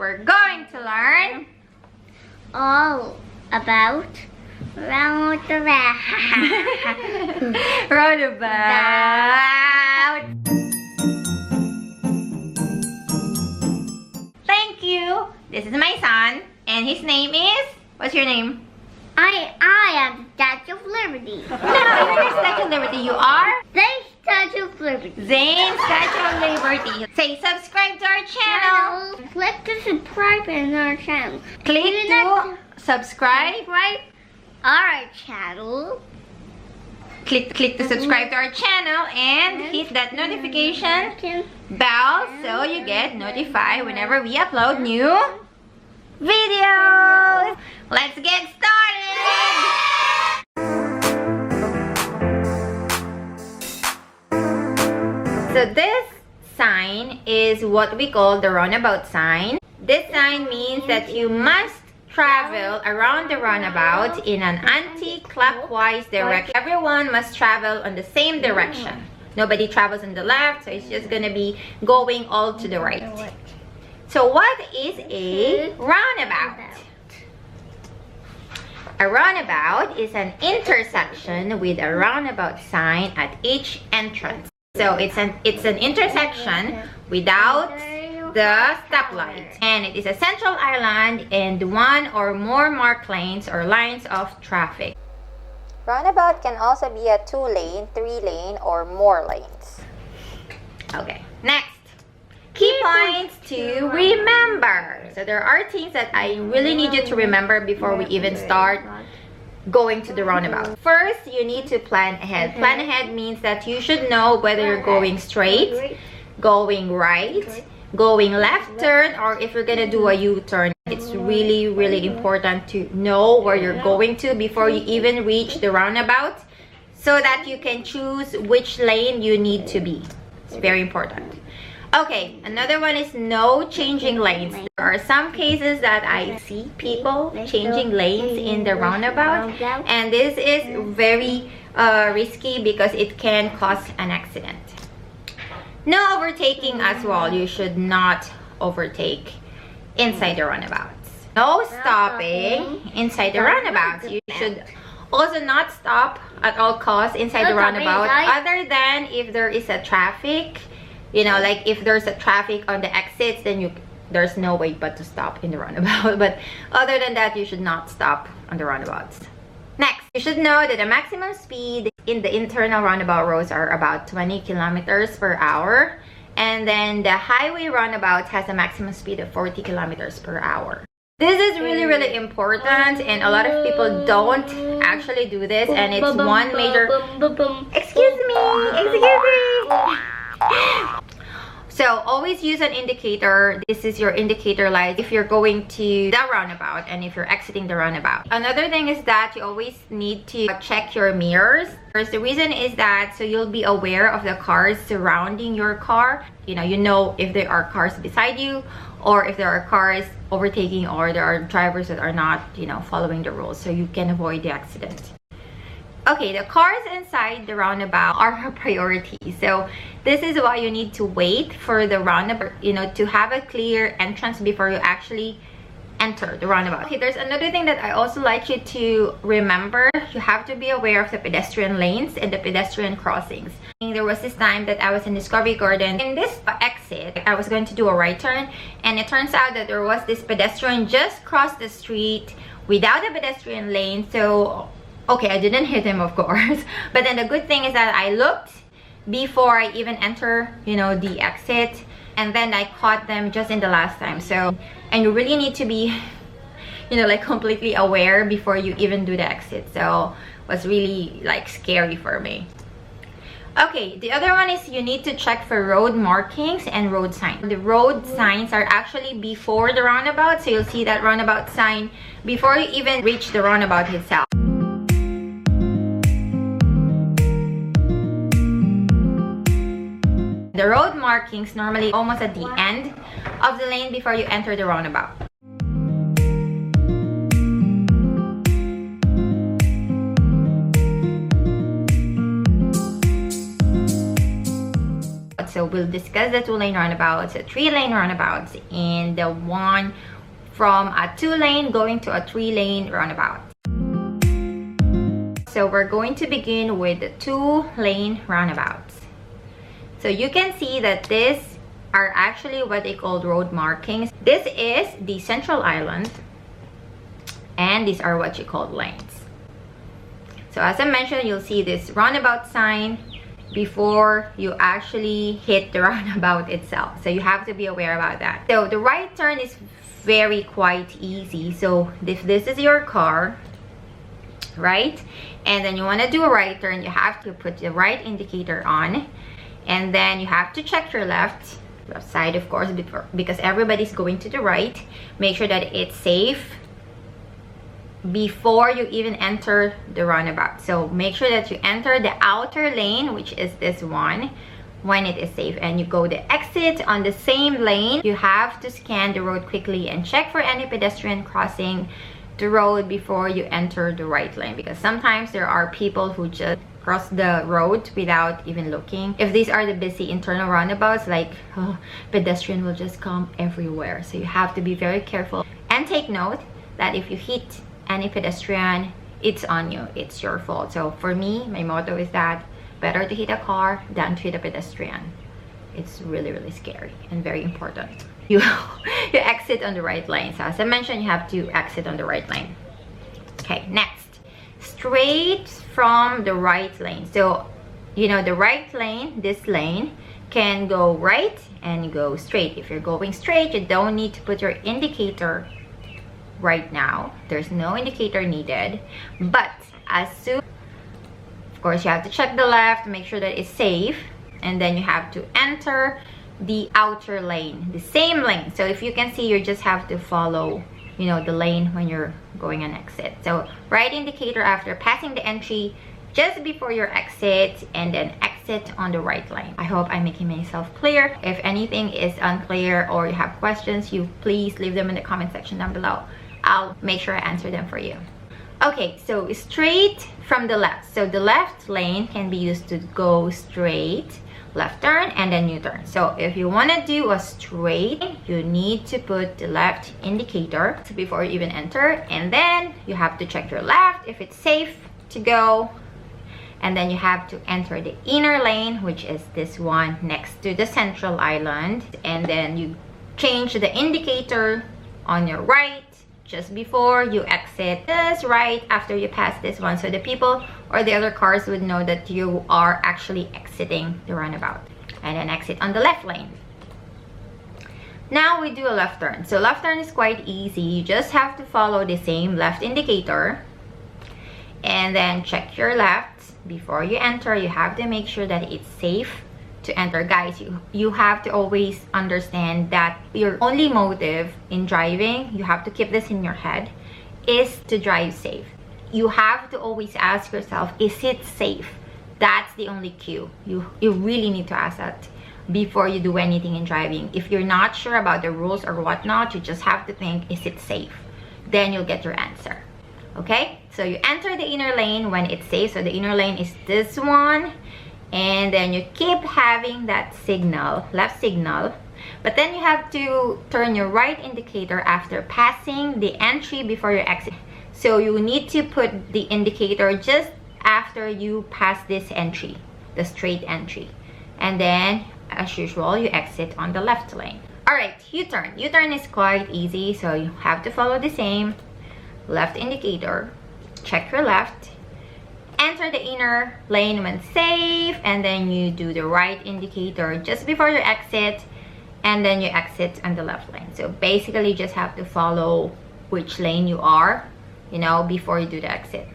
we're going to learn all about Roundabout. Roundabout. Thank you. This is my son, and his name is. What's your name? I am Statue of Liberty. No, you're not Statue of Liberty. You are Zain, Statue of Liberty. Zain, Statue of Liberty. Say subscribe to our channel. Click to subscribe in our channel. Click to subscribe. Our channel. Click to subscribe to our channel and hit that notification bell so you get notified whenever we upload new videos. Let's get started. So this sign is what we call the roundabout sign. This sign means that you must travel around the roundabout in an anti-clockwise direction. Everyone must travel on the same direction. Nobody travels on the left, so it's just gonna be going all to the right. So what is a roundabout? A roundabout is an intersection with a roundabout sign at each entrance. So it's an intersection without the stoplight, and it is a central island and one or more marked lanes or lines of traffic. Roundabout can also be a 2-lane, 3-lane, or more lanes. Okay, next. Key points to remember. So there are things that I really need you to remember before we even start going to the roundabout. First, you need to plan ahead. Plan ahead means that you should know whether you're going straight, going right, going left turn, or if you're gonna do a U-turn. It's really, really important to know where you're going to before you even reach the roundabout so that you can choose which lane you need to be. It's very important. Okay, another one is no changing lanes. There are some cases that I see people changing lanes in the roundabout, and this is very risky because it can cause an accident. No overtaking as well. You should not overtake inside the roundabouts. No stopping inside the roundabouts. You should also not stop at all costs inside the roundabout, other than if there is a traffic. You know, like if there's a traffic on the exits, then there's no way but to stop in the roundabout. But other than that, you should not stop on the roundabouts. Next, you should know that the maximum speed in the internal roundabout roads are about 20 kilometers per hour. And then the highway roundabout has a maximum speed of 40 kilometers per hour. This is really, really important, and a lot of people don't actually do this, and it's one major... Excuse me! So always use an indicator. This is your indicator light if you're going to the roundabout and if you're exiting the roundabout. Another thing is that you always need to check your mirrors. First, the reason is that so you'll be aware of the cars surrounding your car. You know if there are cars beside you, or if there are cars overtaking, or there are drivers that are not, following the rules, so you can avoid the accident. Okay, the cars inside the roundabout are a priority. So this is why you need to wait for the roundabout, to have a clear entrance before you actually enter the roundabout. Okay, there's another thing that I also like you to remember. You have to be aware of the pedestrian lanes and the pedestrian crossings. There was this time that I was in Discovery Garden. In this exit, I was going to do a right turn, and it turns out that there was this pedestrian just crossed the street without a pedestrian lane. So okay, I didn't hit him, of course, but then the good thing is that I looked before I even enter, the exit, and then I caught them just in the last time. So, and you really need to be, completely aware before you even do the exit. So, it was really scary for me. Okay, the other one is you need to check for road markings and road signs. The road signs are actually before the roundabout, so you'll see that roundabout sign before you even reach the roundabout itself. The road markings normally almost at the end of the lane before you enter the roundabout. So we'll discuss the 2-lane roundabouts, the 3-lane roundabouts, and the one from a 2-lane going to a 3-lane roundabout. So we're going to begin with the 2-lane roundabouts. So you can see that these are actually what they call road markings. This is the central island, and these are what you call lanes. So as I mentioned, you'll see this roundabout sign before you actually hit the roundabout itself. So you have to be aware about that. So the right turn is very quite easy. So if this is your car, right, and then you want to do a right turn, you have to put the right indicator on, and then you have to check your left side, of course, because everybody's going to the right. Make sure that it's safe before you even enter the roundabout. So make sure that you enter the outer lane, which is this one, when it is safe, and you go the exit on the same lane. You have to scan the road quickly and check for any pedestrian crossing the road before you enter the right lane, because sometimes there are people who just cross the road without even looking. If these are the busy internal roundabouts, like pedestrian will just come everywhere. So you have to be very careful and take note that if you hit any pedestrian, it's on you, it's your fault. So for me, my motto is that better to hit a car than to hit a pedestrian. It's really scary and very important. You exit on the right lane. So as I mentioned, you have to exit on the right lane. Okay, next, straight from the right lane. So you know, the right lane, this lane, can go right and go straight. If you're going straight, you don't need to put your indicator right now. There's no indicator needed. But as soon, of course, you have to check the left, make sure that it's safe, and then you have to enter the outer lane, the same lane. So if you can see, you just have to follow, you know, the lane when you're going on exit. So right indicator after passing the entry, just before your exit, and then exit on the right lane. I hope I'm making myself clear. If anything is unclear or you have questions, you please leave them in the comment section down below. I'll make sure I answer them for you. Okay, so straight from the left. So the left lane can be used to go straight, left turn, and then U-turn. So if you want to do a straight, you need to put the left indicator before you even enter, and then you have to check your left if it's safe to go, and then you have to enter the inner lane, which is this one next to the central island, and then you change the indicator on your right just before you exit, just right after you pass this one, so the people or the other cars would know that you are actually exiting the roundabout, and then exit on the left lane. Now we do a left turn. So left turn is quite easy. You just have to follow the same left indicator and then check your left before you enter. You have to make sure that it's safe to enter. Guys, you have to always understand that your only motive in driving, you have to keep this in your head, is to drive safe. You have to always ask yourself, is it safe? That's the only cue. You really need to ask that before you do anything in driving. If you're not sure about the rules or whatnot, you just have to think, is it safe? Then you'll get your answer. Okay, so you enter the inner lane when it's safe. So the inner lane is this one, and then you keep having that signal, left signal, but then you have to turn your right indicator after passing the entry before your exit. So you need to put the indicator just after you pass this entry, the straight entry, and then as usual you exit on the left lane. All right, U-turn. U-turn is quite easy, so you have to follow the same left indicator, check your left, enter the inner lane when safe, and then you do the right indicator just before your exit, and then you exit on the left lane. So basically you just have to follow which lane you are, you know, before you do the exit.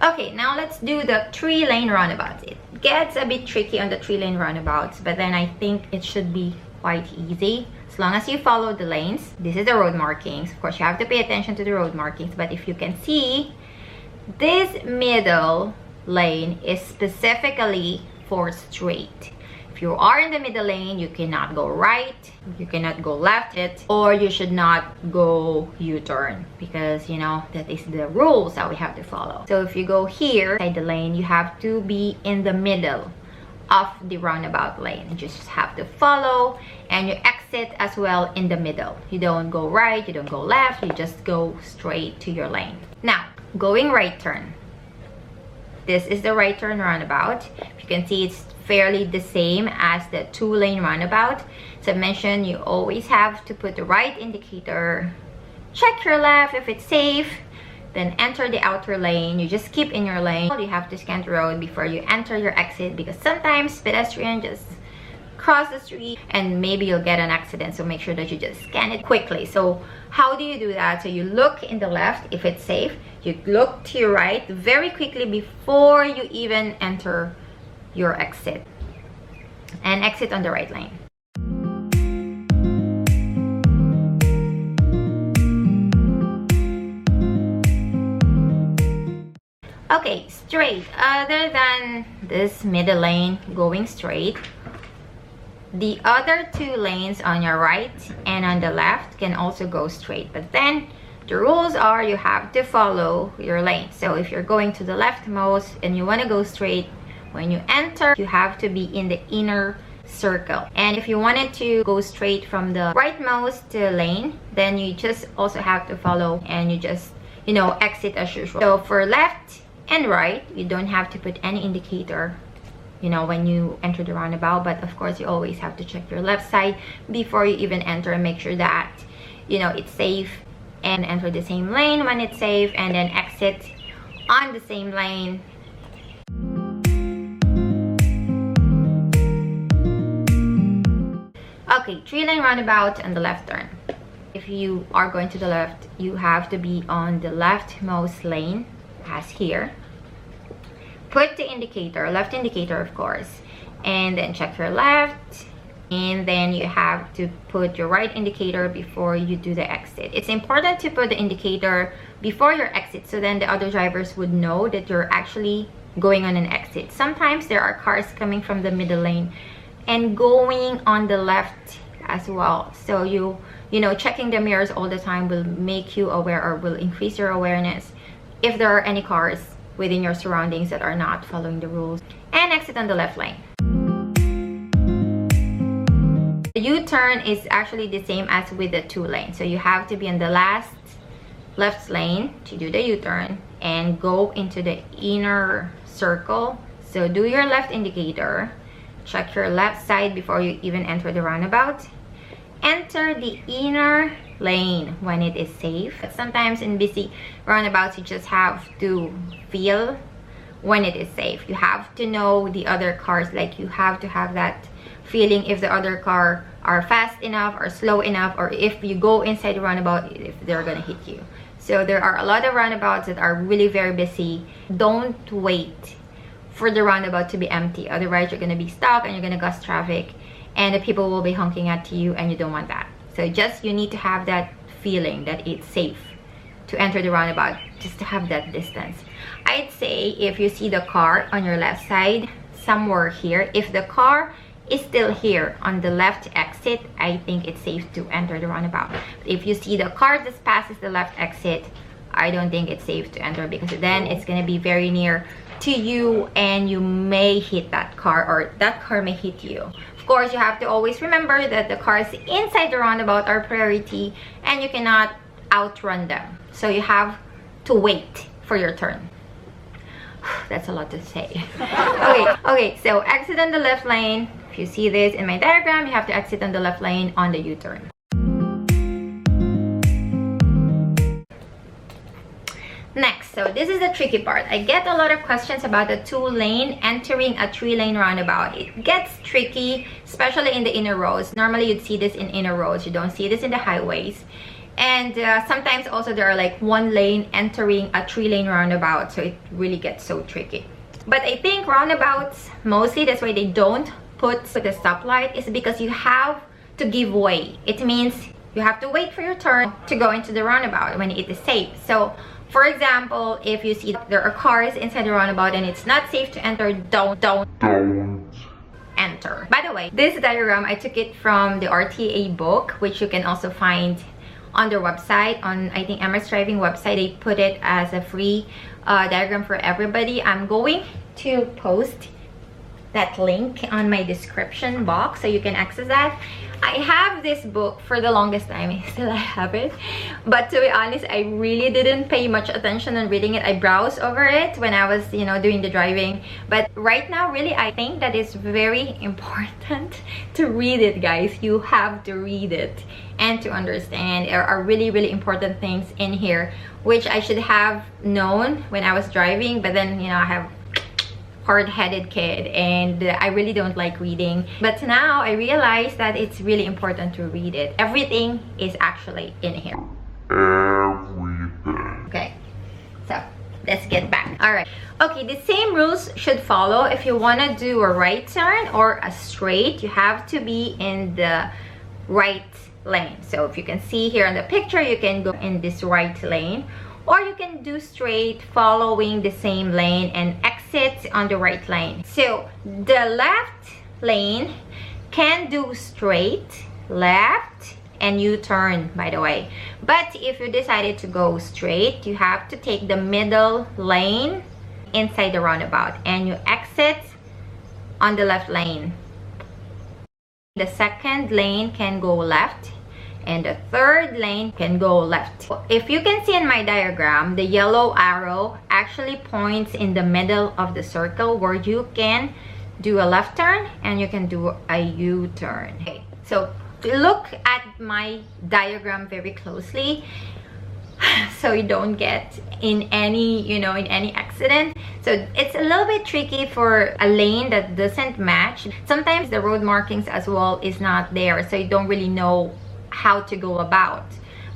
Okay, now let's do the 3-lane roundabouts. It gets a bit tricky on the 3-lane roundabouts, but then I think it should be quite easy as long as you follow the lanes. This is the road markings. Of course, you have to pay attention to the road markings, but if you can see, this middle lane is specifically for straight. If you are in the middle lane, you cannot go right, you cannot go left, or you should not go U-turn, because you know that is the rules that we have to follow. So if you go here inside the lane, you have to be in the middle of the roundabout lane. You just have to follow, and you exit as well in the middle. You don't go right, you don't go left, you just go straight to your lane. Now, going right turn. This is the right turn roundabout. If you can see, it's fairly the same as the 2-lane roundabout. So I mentioned, you always have to put the right indicator, check your left if it's safe, then enter the outer lane. You just keep in your lane. You have to scan the road before you enter your exit, because sometimes pedestrians just cross the street and maybe you'll get an accident. So make sure that you just scan it quickly. So how do you do that? So you look in the left if it's safe. You look to your right very quickly before you even enter your exit, and exit on the right lane. Okay, straight. Other than this middle lane going straight, the other 2 lanes on your right and on the left can also go straight. But then the rules are you have to follow your lane. So if you're going to the leftmost and you want to go straight, when you enter, you have to be in the inner circle. And if you wanted to go straight from the rightmost lane, then you just also have to follow, and you just, you know, exit as usual. So for left and right, you don't have to put any indicator, you know, when you enter the roundabout. But of course, you always have to check your left side before you even enter and make sure that, you know, it's safe, and enter the same lane when it's safe, and then exit on the same lane. Okay, 3-lane roundabout and the left turn. If you are going to the left, you have to be on the leftmost lane, as here. Put the indicator, left indicator of course, and then check your left, and then you have to put your right indicator before you do the exit. It's important to put the indicator before your exit, so then the other drivers would know that you're actually going on an exit. Sometimes there are cars coming from the middle lane and going on the left as well. So you know, checking the mirrors all the time will make you aware, or will increase your awareness if there are any cars within your surroundings that are not following the rules. And exit on the left lane. The U-turn is actually the same as with the 2 lane. So you have to be in the last left lane to do the U-turn and go into the inner circle. So do your left indicator, check your left side before you even enter the roundabout, enter the inner lane when it is safe. But sometimes in busy roundabouts, you just have to feel when it is safe. You have to know the other cars, like you have to have that feeling if the other car are fast enough or slow enough, or if you go inside the roundabout, if they're gonna hit you. So there are a lot of roundabouts that are really very busy. Don't wait for the roundabout to be empty, otherwise you're gonna be stuck and you're gonna cause traffic, and the people will be honking at you, and you don't want that. So just, you need to have that feeling that it's safe to enter the roundabout, just to have that distance. I'd say if you see the car on your left side, somewhere here, if the car is still here on the left exit, I think it's safe to enter the roundabout. If you see the car just passes the left exit, I don't think it's safe to enter, because then it's gonna be very near to you and you may hit that car, or that car may hit you. Of course, you have to always remember that the cars inside the roundabout are priority and you cannot outrun them. So you have to wait for your turn. That's a lot to say. Okay, so exit on the left lane. If you see this in my diagram, you have to exit on the left lane on the U-turn. Next, so this is the tricky part. I get a lot of questions about the 2-lane entering a 3-lane roundabout. It gets tricky, especially in the inner roads. Normally you'd see this in inner roads. You don't see this in the highways. And sometimes also there are like 1 lane entering a 3-lane roundabout. So it really gets so tricky. But I think roundabouts, mostly that's why they don't put the stoplight, is because you have to give way. It means you have to wait for your turn to go into the roundabout when it is safe. So for example, if you see there are cars inside the roundabout and it's not safe to enter, don't enter. By the way, this diagram, I took it from the RTA book, which you can also find on their website, on I think Emirates Driving website. They put it as a free diagram for everybody. I'm going to post that link on my description box so you can access that. I have this book for the longest time. I still have it, but to be honest, I really didn't pay much attention on reading it. I browsed over it when I was, you know, doing the driving, but right now really I think that it's very important to read it, guys. You have to read it and to understand. There are really important things in here which I should have known when I was driving, but then, you know, I have hard-headed kid and I really don't like reading, but now I realize that it's really important to read it. Everything is actually in here. Everything. Okay, so let's get back. All right, okay, the same rules should follow. If you want to do a right turn or a straight, you have to be in the right lane. So if you can see here in the picture, you can go in this right lane, or you can do straight following the same lane and exit on the right lane. So the left lane can do straight, left, and U-turn, by the way. But if you decided to go straight, you have to take the middle lane inside the roundabout and you exit on the left lane. The second lane can go left and the third lane can go left. If you can see in my diagram, the yellow arrow actually points in the middle of the circle where you can do a left turn and you can do a U-turn. Okay, so look at my diagram very closely so you don't get in any, you know, in any accident. So it's a little bit tricky for a lane that doesn't match. Sometimes the road markings as well is not there, so you don't really know how to go about.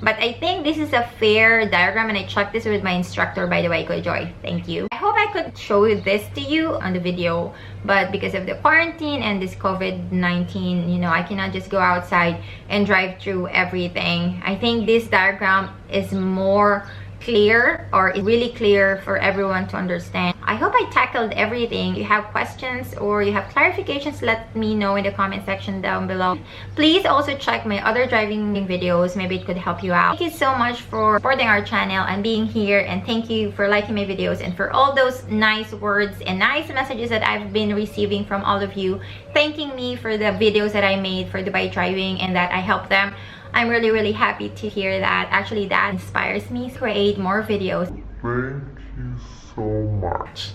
But I think this is a fair diagram and I checked this with my instructor, by the way, Kuya Joy. Thank you. I hope I could show this to you on the video, but because of the quarantine and this COVID-19, you know, I cannot just go outside and drive through everything. I think this diagram is more clear, or really clear for everyone to understand. I hope I tackled everything. If you have questions or you have clarifications, let me know in the comment section down below. Please also check my other driving videos. Maybe it could help you out. Thank you so much for supporting our channel and being here, and thank you for liking my videos and for all those nice words and nice messages that I've been receiving from all of you, thanking me for the videos that I made for Dubai driving and that I helped them. I'm really happy to hear that. Actually, that inspires me to create more videos. Thank you so much.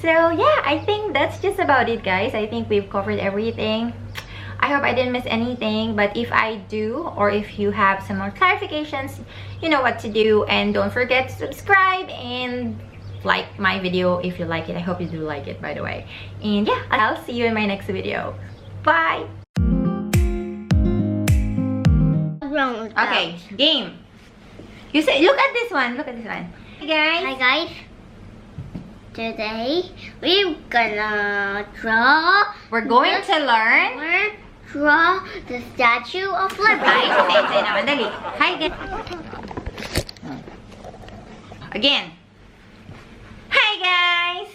So yeah, I think that's just about it, guys. I think we've covered everything. I hope I didn't miss anything, but if I do, or if you have some more clarifications, you know what to do. And don't forget to subscribe and like my video if you like it. I hope you do like it, by the way. And yeah, I'll see you in my next video. Bye. Okay, game. You say, look at this one. Look at this one. Hey guys. Hi guys. Today we're gonna draw. We're going to learn. Draw the Statue of Liberty. Say naman, dali. Hi guys. Again. Hi guys.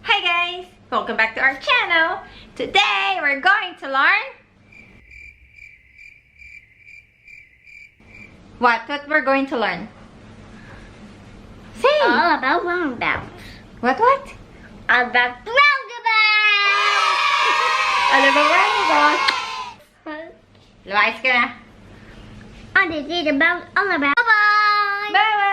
Hi guys. Welcome back to our channel. Today we're going to learn. What we're going to learn? Say. All about roundabouts. What? About roundabouts. All about roundabouts. Lumayas ka na. This is about all about. Bye bye. Bye bye.